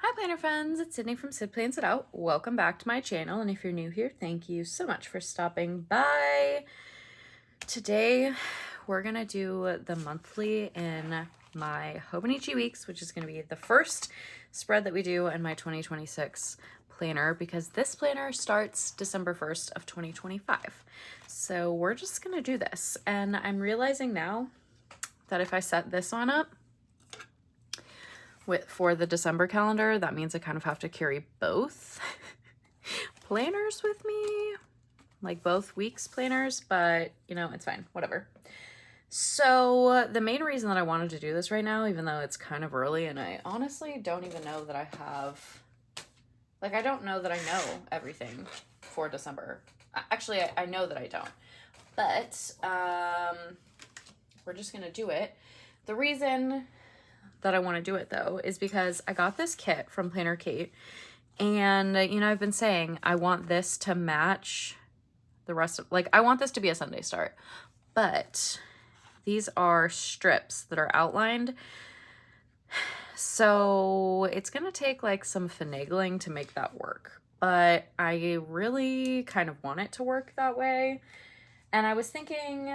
Hi planner friends, it's Sydney from Sid Plans It Out. Welcome back to my channel, and if you're new here, thank you so much for stopping by. Today we're gonna do the monthly in my Hobonichi weeks, which is gonna be the first spread that we do in my 2026 planner, because this planner starts December 1st of 2025. So we're just gonna do this, and I'm realizing now that if I set this one up for the December calendar, that means I kind of have to carry both planners with me, like both weeks planners, but you know, it's fine, whatever. So the main reason that I wanted to do this right now, even though it's kind of early and I honestly don't even know that I have, like, I don't know that I know everything for December. Actually, I know that I don't, but we're just gonna do it. The reason that I want to do it though is because I got this kit from Planner Kate, and you know, I've been saying I want this to match the rest of, like, I want this to be a Sunday start, but these are strips that are outlined, so it's gonna take like some finagling to make that work, but I really kind of want it to work that way. And I was thinking,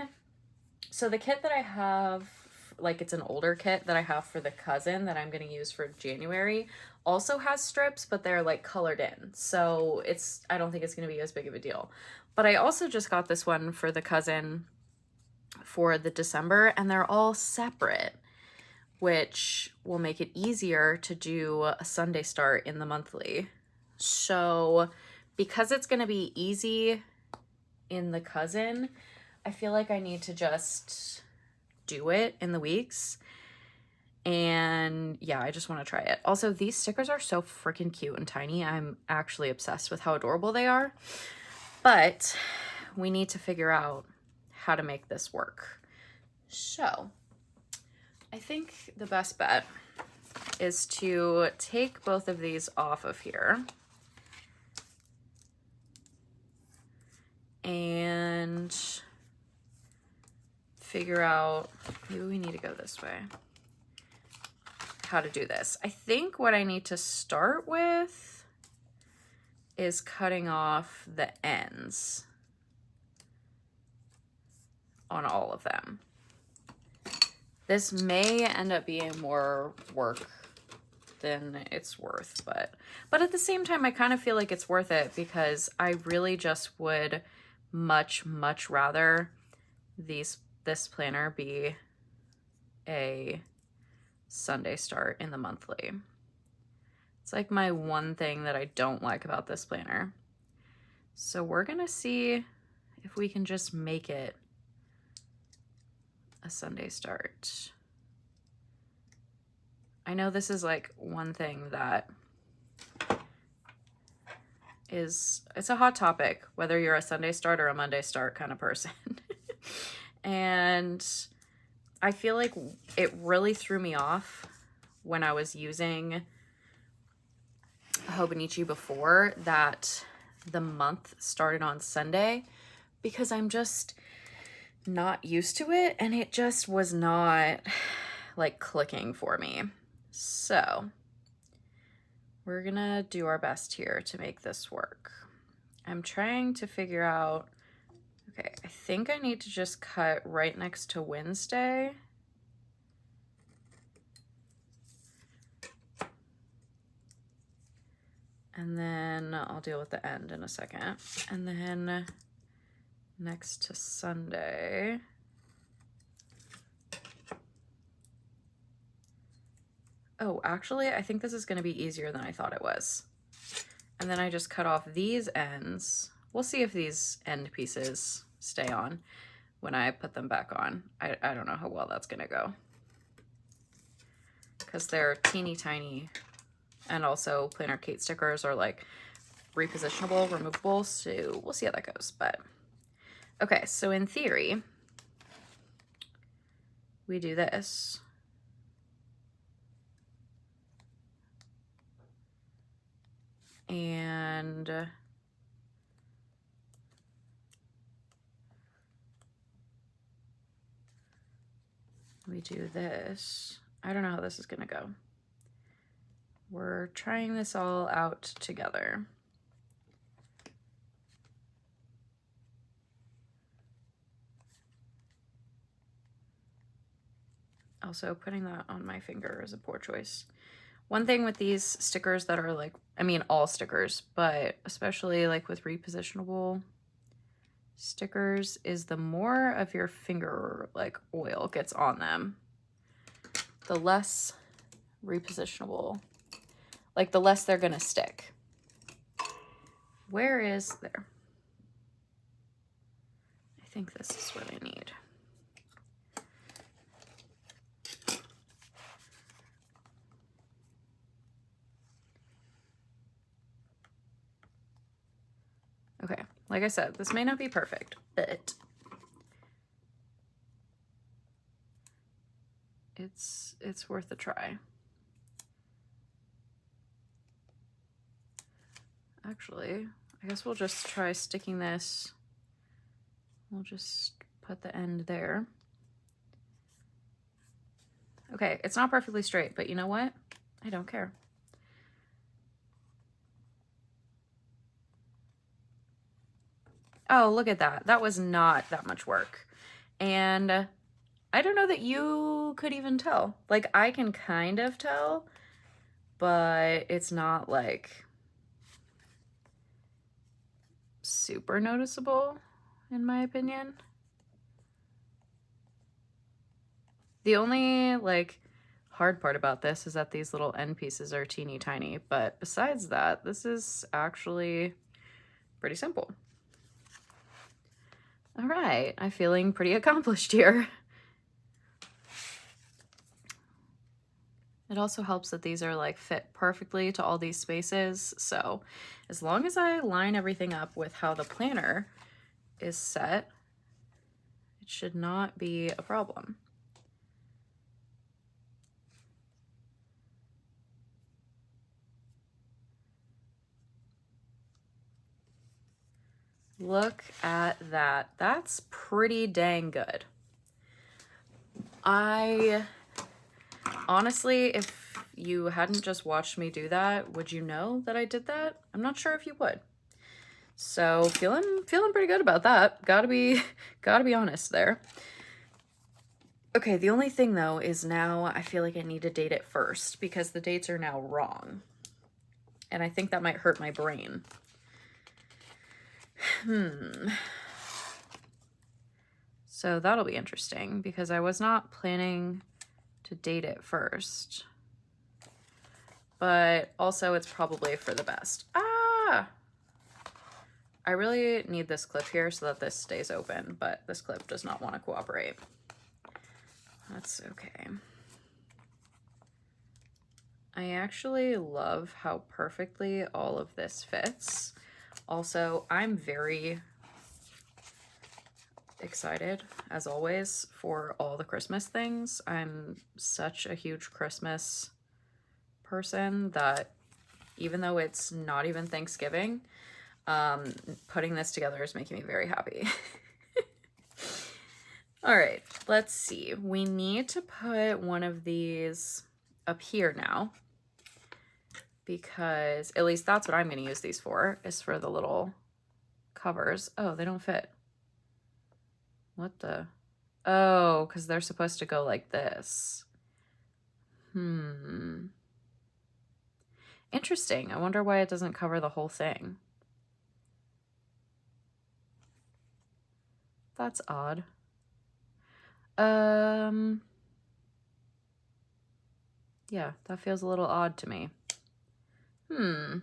so the kit that I have, like, it's an older kit that I have for the cousin that I'm going to use for January, also has strips, but they're like colored in. So I don't think it's going to be as big of a deal. But I also just got this one for the cousin for the December, and they're all separate, which will make it easier to do a Sunday start in the monthly. So because it's going to be easy in the cousin, I feel like I need to just do it in the weeks. And yeah, I just want to try it. Also, these stickers are so freaking cute and tiny. I'm actually obsessed with how adorable they are. But we need to figure out how to make this work. So I think the best bet is to take both of these off of here and figure out, maybe we need to go this way, how to do this. I think what I need to start with is cutting off the ends on all of them. This may end up being more work than it's worth, but at the same time, I kind of feel like it's worth it, because I really just would much rather this planner be a Sunday start in the monthly. It's like my one thing that I don't like about this planner. So we're gonna see if we can just make it a Sunday start. I know this is like one thing that it's a hot topic, whether you're a Sunday start or a Monday start kind of person. And I feel like it really threw me off when I was using Hobonichi before, that the month started on Sunday, because I'm just not used to it, and it just was not like clicking for me. So we're gonna do our best here to make this work. I'm trying to figure out, okay, I think I need to just cut right next to Wednesday. And then I'll deal with the end in a second. And then next to Sunday. Oh, actually, I think this is going to be easier than I thought it was. And then I just cut off these ends. We'll see if these end pieces stay on when I put them back on. I don't know how well that's going to go, because they're teeny tiny. And also Planner Kate stickers are like repositionable, removable, so we'll see how that goes. But okay, so in theory, we do this. And we do this. I don't know how this is gonna go. We're trying this all out together. Also, putting that on my finger is a poor choice. One thing with these stickers that are like, I mean all stickers, but especially like with repositionable stickers, is the more of your finger like oil gets on them, the less repositionable, like the less they're gonna stick. Where is there? I think this is what I need. Okay, like I said, this may not be perfect, but it's worth a try. Actually, I guess we'll just try sticking this. We'll just put the end there. Okay, it's not perfectly straight, but you know what? I don't care. Oh, look at that. That was not that much work. And I don't know that you could even tell. Like, I can kind of tell, but it's not like super noticeable, in my opinion. The only like hard part about this is that these little end pieces are teeny tiny, but besides that, this is actually pretty simple. All right, I'm feeling pretty accomplished here. It also helps that these are like fit perfectly to all these spaces. So as long as I line everything up with how the planner is set, it should not be a problem. Look at that. That's pretty dang good. Honestly, if you hadn't just watched me do that, would you know that I did that? I'm not sure if you would. So feeling pretty good about that. Gotta be honest there. Okay, the only thing though is now I feel like I need to date it first because the dates are now wrong. And I think that might hurt my brain. So that'll be interesting because I was not planning to date it first. But also it's probably for the best. Ah! I really need this clip here so that this stays open, but this clip does not want to cooperate. That's okay. I actually love how perfectly all of this fits. Also, I'm very excited, as always, for all the Christmas things. I'm such a huge Christmas person that even though it's not even Thanksgiving, putting this together is making me very happy. All right, let's see. We need to put one of these up here now because at least that's what I'm going to use these for, is for the little covers. Oh, they don't fit. What the? Oh, because they're supposed to go like this. Interesting. I wonder why it doesn't cover the whole thing. That's odd. Yeah, that feels a little odd to me. All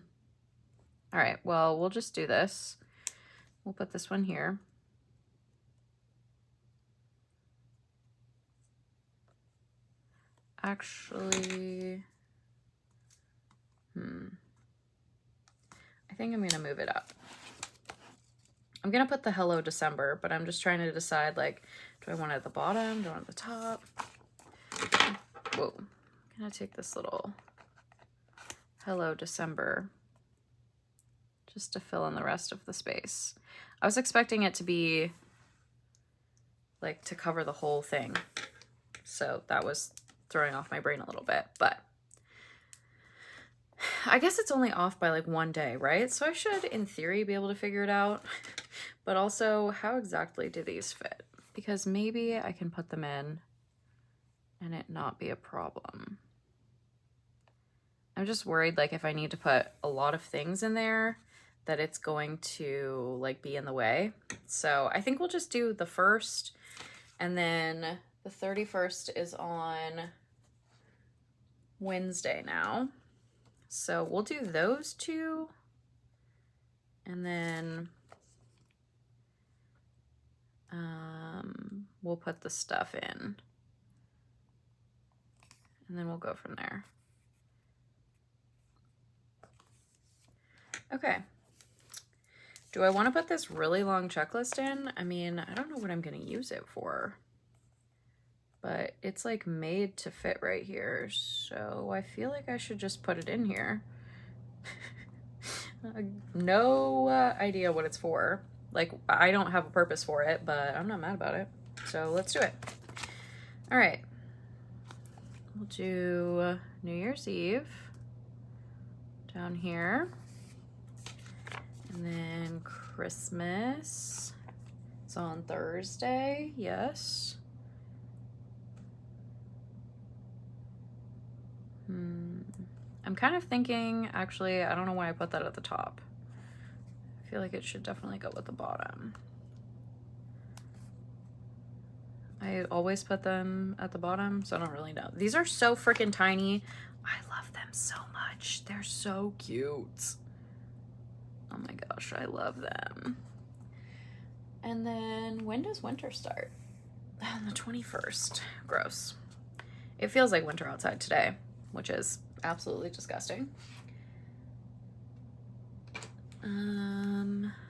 right, well, we'll just do this. We'll put this one here. Actually, I think I'm gonna move it up. I'm gonna put the Hello December, but I'm just trying to decide, like, do I want it at the bottom? Do I want it at the top? Whoa, I'm gonna take this little Hello December just to fill in the rest of the space. I was expecting it to be like to cover the whole thing, so that was throwing off my brain a little bit, but I guess it's only off by like 1 day, right? So I should, in theory, be able to figure it out. But also, how exactly do these fit? Because maybe I can put them in and it not be a problem. I'm just worried, like, if I need to put a lot of things in there, that it's going to, like, be in the way. So I think we'll just do the 1st, and then the 31st is on Wednesday now. So we'll do those 2, and then we'll put the stuff in, and then we'll go from there. Okay. Do I want to put this really long checklist in? I mean, I don't know what I'm going to use it for, but it's like made to fit right here. So I feel like I should just put it in here. No idea what it's for. Like, I don't have a purpose for it, but I'm not mad about it. So let's do it. All right. We'll do New Year's Eve down here. And then Christmas. It's on Thursday, yes. I'm kind of thinking, actually, I don't know why I put that at the top. I feel like it should definitely go with the bottom. I always put them at the bottom, so I don't really know. These are so freaking tiny. I love them so much. They're so cute. Oh my gosh, I love them. And then when does winter start? On the 21st. Gross. It feels like winter outside today, which is absolutely disgusting.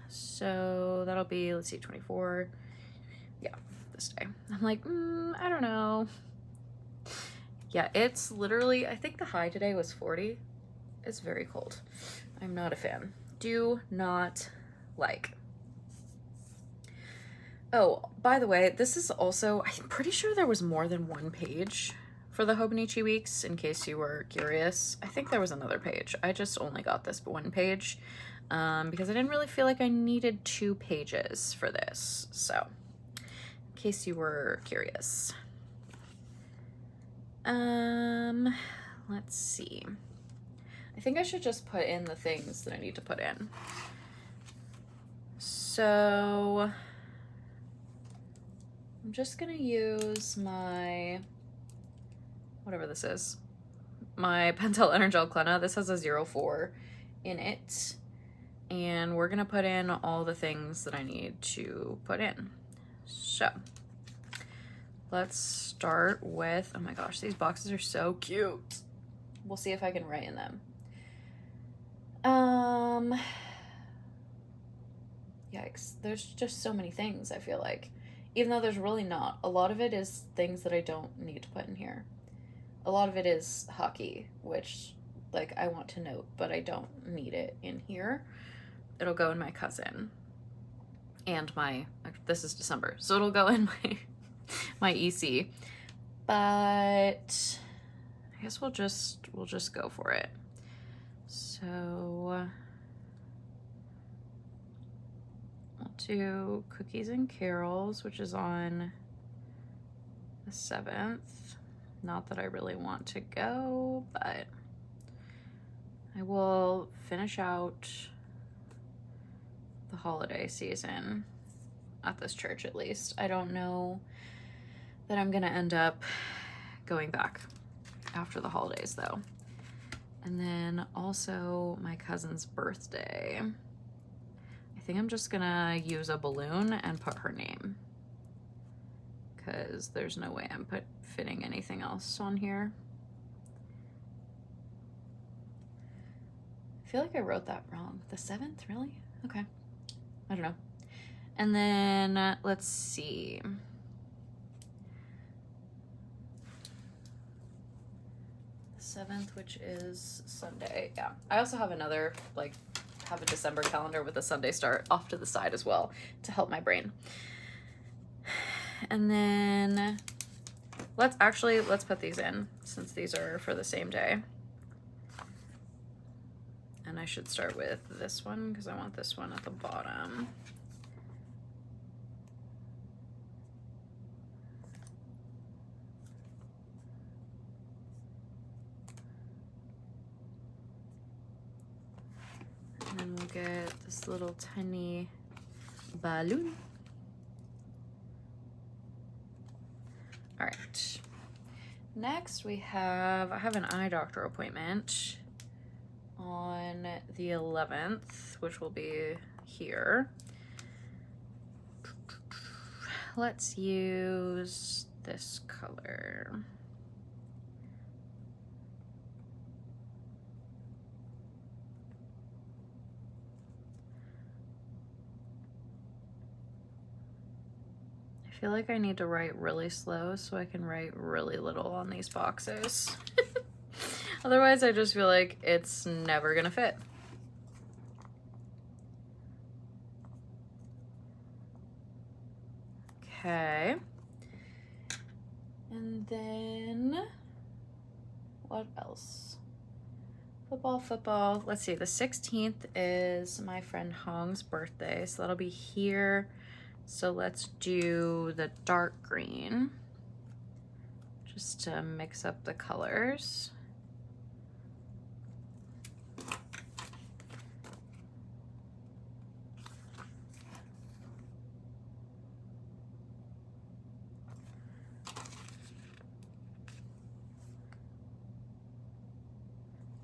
So that'll be, let's see, 24. Yeah, this day. I'm like, I don't know. Yeah, it's literally, I think the high today was 40. It's very cold. I'm not a fan. Do not like. Oh, by the way, this is also, I'm pretty sure there was more than one page for the Hobonichi weeks, in case you were curious. I think there was another page. I just only got this one page because I didn't really feel like I needed 2 pages for this. So, in case you were curious. Let's see. I think I should just put in the things that I need to put in. So I'm just gonna use my, whatever this is, my Pentel Energel Clenna. This has a 04 in it. And we're gonna put in all the things that I need to put in. So let's start with, oh my gosh, these boxes are so cute. We'll see if I can write in them. Yikes, there's just so many things, I feel like. Even though there's really not. A lot of it is things that I don't need to put in here. A lot of it is hockey, which, like, I want to note, but I don't need it in here. It'll go in my cousin. And my, this is December, so it'll go in my EC. But I guess we'll just go for it. So I'll do Cookies and Carols, which is on the 7th. Not that I really want to go, but I will finish out the holiday season at this church, at least. I don't know that I'm gonna end up going back after the holidays though. And then also my cousin's birthday. I think I'm just gonna use a balloon and put her name, because there's no way I'm fitting anything else on here. I feel like I wrote that wrong. The 7th, really? Okay. I don't know. And then let's see. The 7th, which is Sunday. Yeah. I also have another, like, have a December calendar with a Sunday start off to the side as well to help my brain. And then let's put these in, since these are for the same day. And I should start with this one because I want this one at the bottom. And then we'll get this little tiny balloon. All right. Next I have an eye doctor appointment on the 11th, which will be here. Let's use this color. I feel like I need to write really slow so I can write really little on these boxes. Otherwise, I just feel like it's never gonna fit. Okay. And then, what else? Football. Let's see, the 16th is my friend Hong's birthday, so that'll be here. So let's do the dark green, just to mix up the colors.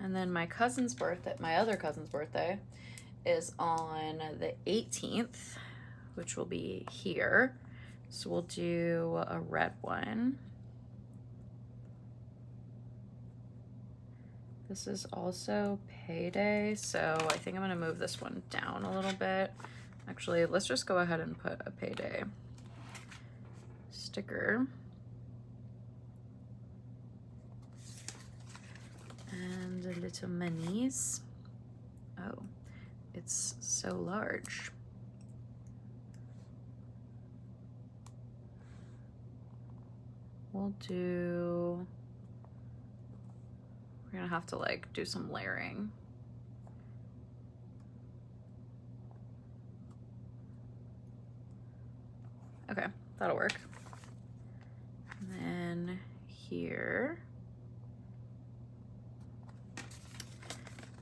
And then my cousin's birthday, my other cousin's birthday, is on the 18th, which will be here. So we'll do a red one. This is also payday, so I think I'm gonna move this one down a little bit. Actually, let's just go ahead and put a payday sticker. And a little monies. Oh, it's so large. We're gonna have to like do some layering. Okay, that'll work. And then here.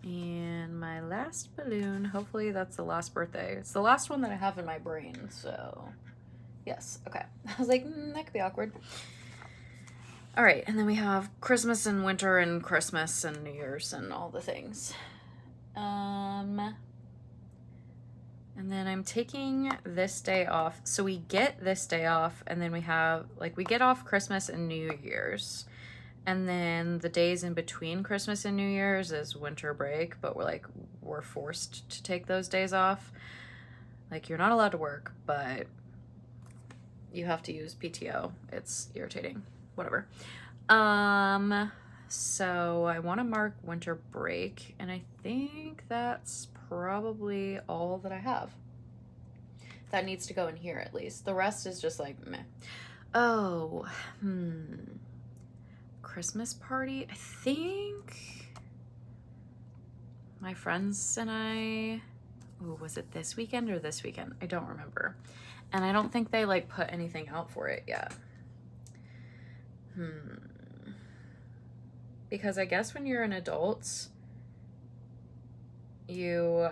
And my last balloon, hopefully that's the last birthday. It's the last one that I have in my brain, so yes, okay. I was like, that could be awkward. All right, and then we have Christmas and winter and Christmas and New Year's and all the things. And then I'm taking this day off. So we get this day off, and then we have, like, we get off Christmas and New Year's. And then the days in between Christmas and New Year's is winter break, but we're forced to take those days off. Like, you're not allowed to work, but you have to use PTO. It's irritating. Whatever. So I want to mark winter break, and I think that's probably all that I have. That needs to go in here at least. The rest is just like meh. Oh, Christmas party. I think my friends and I, ooh, was it this weekend or this weekend? I don't remember. And I don't think they like put anything out for it yet. Because I guess when you're an adult, you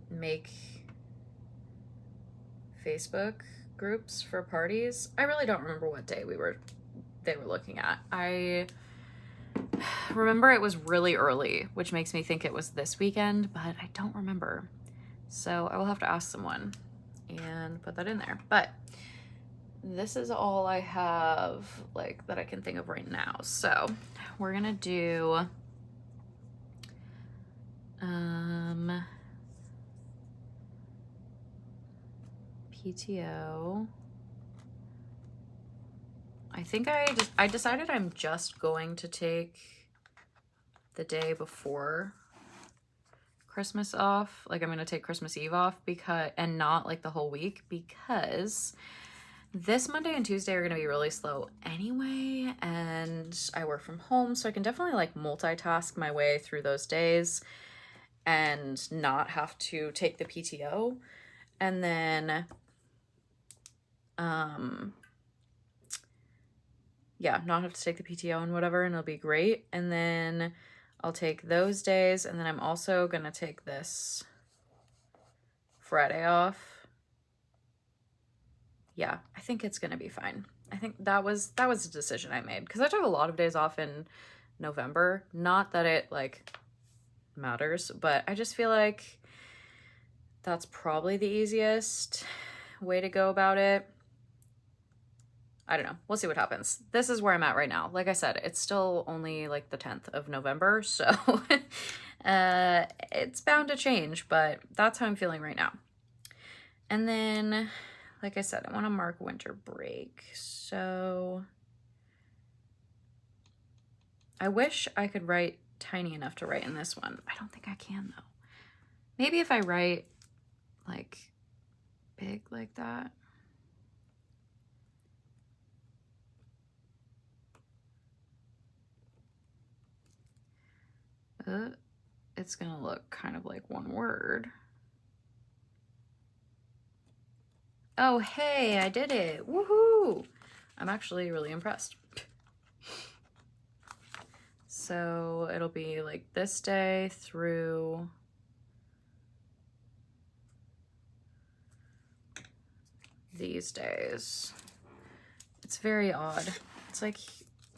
make Facebook groups for parties. I really don't remember what day they were looking at. I remember it was really early, which makes me think it was this weekend, but I don't remember. So I will have to ask someone and put that in there. But this is all I have like that I can think of right now. So we're gonna do PTO. I think I decided I'm just going to take the day before Christmas off. Like I'm gonna take Christmas Eve off and not like the whole week, because this Monday and Tuesday are gonna be really slow anyway, and I work from home, so I can definitely like multitask my way through those days. and not have to take the PTO. And then, yeah, not have to take the PTO and whatever, and it'll be great. And then I'll take those days, and then I'm also gonna take this Friday off. Yeah, I think it's gonna be fine. I think that was a decision I made, because I took a lot of days off in November. Not that it like matters, but I just feel like that's probably the easiest way to go about it. I don't know. We'll see what happens. This is where I'm at right now. Like I said, it's still only like the 10th of November, so it's bound to change, but that's how I'm feeling right now. And then, like I said, I want to mark winter break. So I wish I could write tiny enough to write in this one. I don't think I can though. Maybe if I write like big like that. It's gonna look kind of like one word. Oh, hey, I did it. Woohoo! I'm actually really impressed. So it'll be like this day through these days. It's very odd. It's like,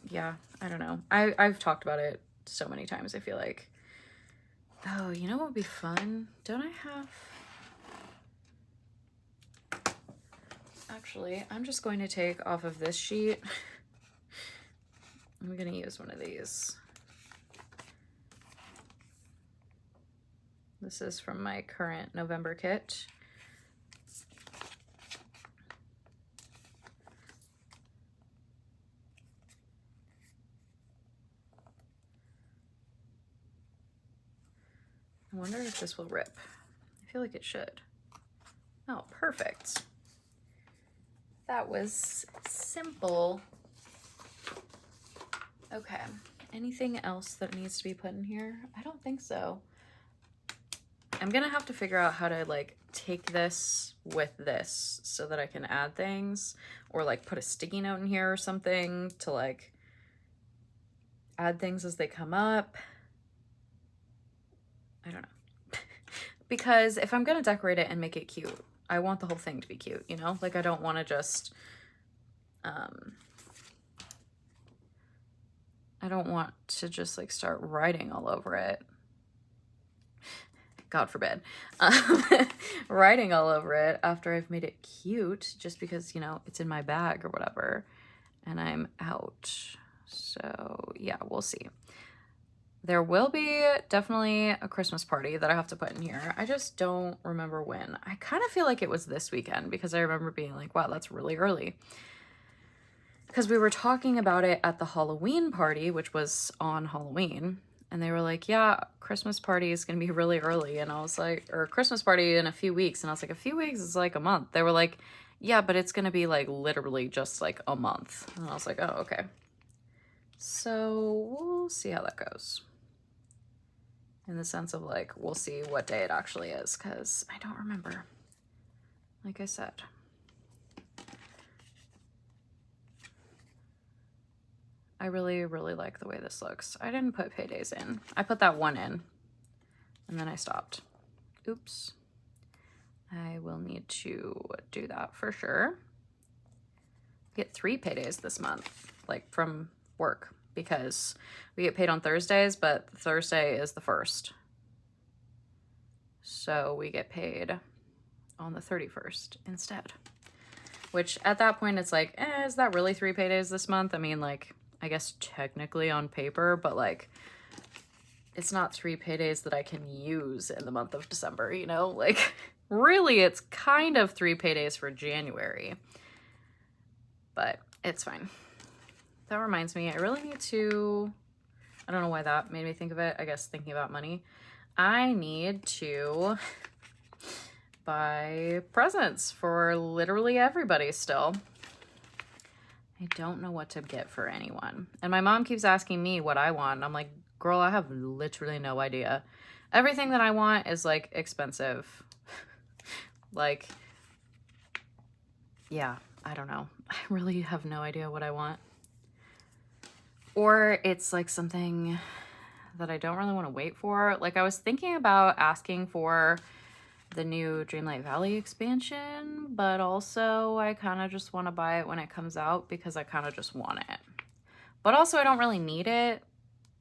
yeah, I don't know. I've talked about it so many times, I feel like. Oh, you know what would be fun? Don't I have... Actually, I'm just going to take off of this sheet. I'm going to use one of these. This is from my current November kit. I wonder if this will rip. I feel like it should. Oh, perfect. That was simple. Okay, anything else that needs to be put in here? I don't think so. I'm gonna have to figure out how to like take this with this so that I can add things, or like put a sticky note in here or something to like add things as they come up. I don't know. Because if I'm gonna decorate it and make it cute, I want the whole thing to be cute, you know? Like I don't want to just, I don't want to just like start writing all over it. God forbid. Writing all over it after I've made it cute just because, you know, it's in my bag or whatever and I'm out. So yeah, we'll see. There will be definitely a Christmas party that I have to put in here. I just don't remember when. I kind of feel like it was this weekend because I remember being like, wow, that's really early. Because we were talking about it at the Halloween party, which was on Halloween. And they were like, yeah, Christmas party is going to be really early. And I was like, or Christmas party in a few weeks. And I was like, a few weeks is like a month. They were like, yeah, but it's going to be like literally just like a month. And I was like, oh, okay. So we'll see how that goes. In the sense of like, we'll see what day it actually is, because I don't remember. Like I said. I really, really like the way this looks. I didn't put paydays in. I put that one in, and then I stopped. Oops. I will need to do that for sure. Get 3 paydays this month, like from work, because we get paid on Thursdays, but Thursday is the 1st. So we get paid on the 31st instead. Which at that point it's like, is that really 3 paydays this month? I mean, like, I guess technically on paper, but like, it's not 3 paydays that I can use in the month of December, you know? Like, really, it's kind of 3 paydays for January. But it's fine. That reminds me, I really need to, I don't know why that made me think of it. I guess thinking about money. I need to buy presents for literally everybody still. I don't know what to get for anyone. And my mom keeps asking me what I want. And I'm like, girl, I have literally no idea. Everything that I want is like expensive. Like, yeah, I don't know. I really have no idea what I want. Or it's like something that I don't really want to wait for. Like I was thinking about asking for the new Dreamlight Valley expansion, but also I kind of just want to buy it when it comes out because I kind of just want it. But also I don't really need it.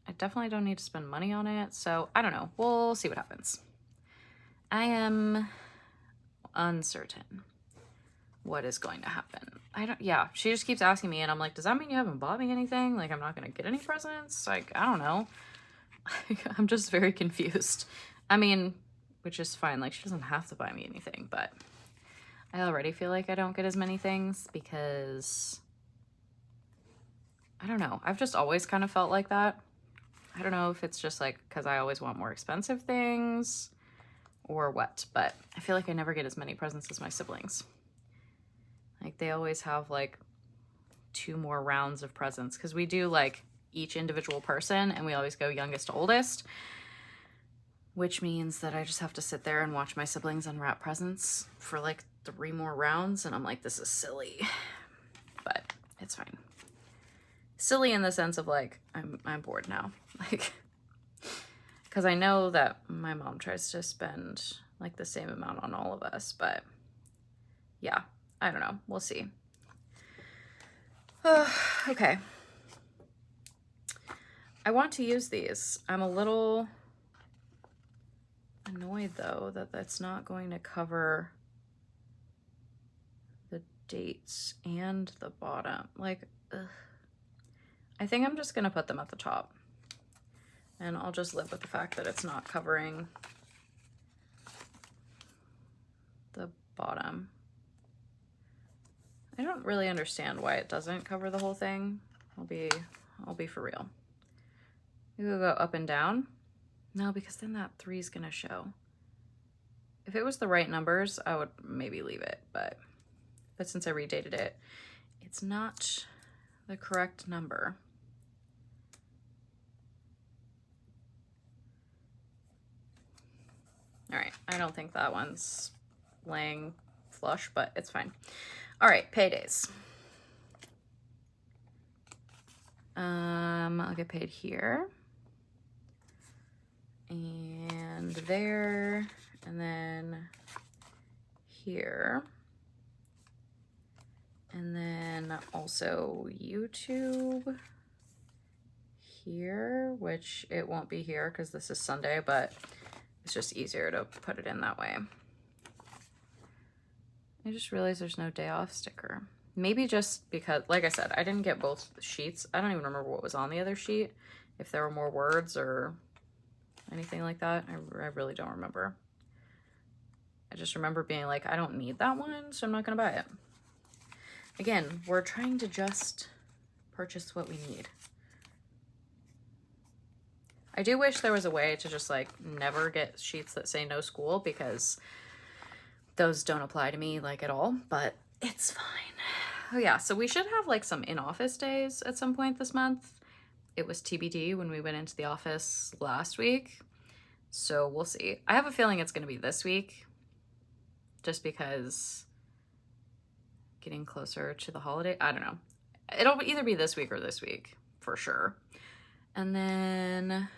I definitely don't need to spend money on it. So I don't know. We'll see what happens. I am uncertain what is going to happen. Yeah, she just keeps asking me and I'm like, does that mean you haven't bought me anything? Like I'm not going to get any presents? Like, I don't know. I'm just very confused. I mean, which is fine. Like she doesn't have to buy me anything, but I already feel like I don't get as many things because I don't know. I've just always kind of felt like that. I don't know if it's just like because I always want more expensive things or what, but I feel like I never get as many presents as my siblings. Like they always have like 2 more rounds of presents because we do like each individual person and we always go youngest to oldest, which means that I just have to sit there and watch my siblings unwrap presents for like 3 more rounds. And I'm like, this is silly, but it's fine. Silly in the sense of like, I'm bored now. Like, because I know that my mom tries to spend like the same amount on all of us, but yeah, I don't know. We'll see. Okay. I want to use these. I'm a little annoyed though that that's not going to cover the dates and the bottom. Like, ugh. I think I'm just gonna put them at the top and I'll just live with the fact that it's not covering the bottom. I don't really understand why it doesn't cover the whole thing. I'll be for real. You could go up and down. No, because then that 3 is gonna show. If it was the right numbers, I would maybe leave it, but since I redated it, it's not the correct number. All right, I don't think that one's laying flush, but it's fine. All right, paydays. I'll get paid here and there, and then here, and then also YouTube here, which it won't be here because this is Sunday, but it's just easier to put it in that way. I just realized there's no day off sticker. Maybe just because, like I said, I didn't get both sheets. I don't even remember what was on the other sheet, if there were more words or anything like that. I really don't remember. I just remember being like, I don't need that one, so I'm not gonna buy it. Again, we're trying to just purchase what we need. I do wish there was a way to just like never get sheets that say no school because those don't apply to me like at all, but it's fine. Oh yeah, so we should have like some in-office days at some point this month. It was TBD when we went into the office last week, so we'll see. I have a feeling it's gonna be this week just because getting closer to the holiday, I don't know. It'll either be this week or this week for sure. And then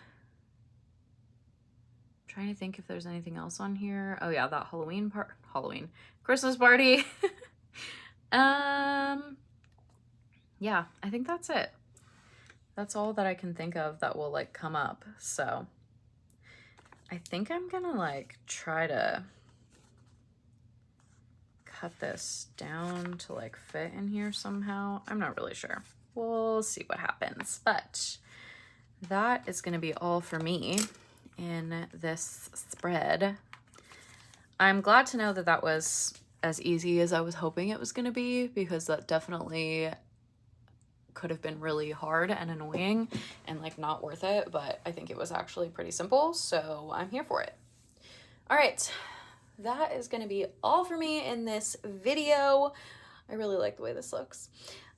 trying to think if there's anything else on here. Oh yeah, that Christmas party. Yeah, I think that's it. That's all that I can think of that will like come up. So I think I'm gonna like try to cut this down to like fit in here somehow. I'm not really sure. We'll see what happens, but that is gonna be all for me in this spread. I'm glad to know that that was as easy as I was hoping it was going to be, because that definitely could have been really hard and annoying and like not worth it, but I think it was actually pretty simple, so I'm here for it. All right, that is going to be all for me in this video. I really like the way this looks.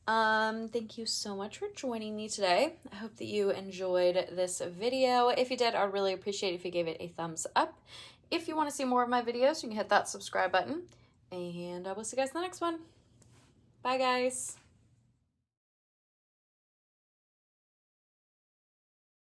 Thank you so much for joining me today. I hope that you enjoyed this video. If you did, I'd really appreciate it if you gave it a thumbs up. If you want to see more of my videos, you can hit that subscribe button, and I will see you guys in the next one. Bye, guys.